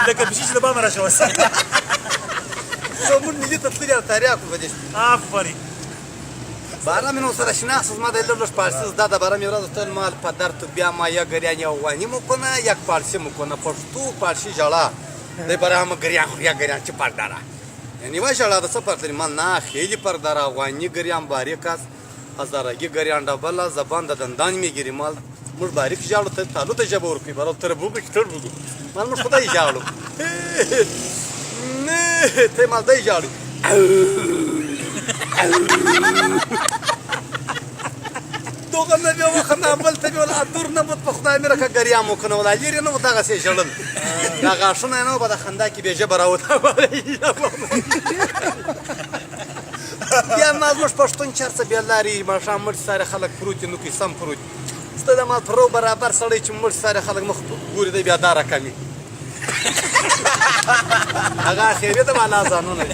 لکه پشي چې د بامه راشه وسه زموږ ملي ته تللي او تاریخ په دې آفرین بارا من سره شناس زما د لږ پارسی زده ده برام یه ورځ تل مال پدر تو بیا ما یا گریان یا وانی میکنه یک پارسی میکنه پشتو پارسی جالا دی برام گریان یا گریان چی پرداره یعنی ما جالا ده څه فرق لري من نه خیلی پرداره وانی گریان باریک است هزارگی گریان ډبله زبان د دندان میگیری مال موږ باریک جاړو ته تعلق ته جبه ورکوي برابر تر بوګ تر بوګ مال موږ خدای جاړو نه ته مال دای جاړو دوغه نه بیا وخنه بل ته ولا دور نه بد په خدای مې راکه ګریا مو کنه ولا لري نه دغه سي شړل دا غاښونه نه به د خندا کې به جبر راوته بیا ما زموږ پښتون چرته بیا لاري ما شامل سره خلک پروت نو کې سم پروت ستله ما پرو برابر سړی چې مړ سره خلک مخ ګوري دی بیا دارا کمی هغه خیریت والا ځانونه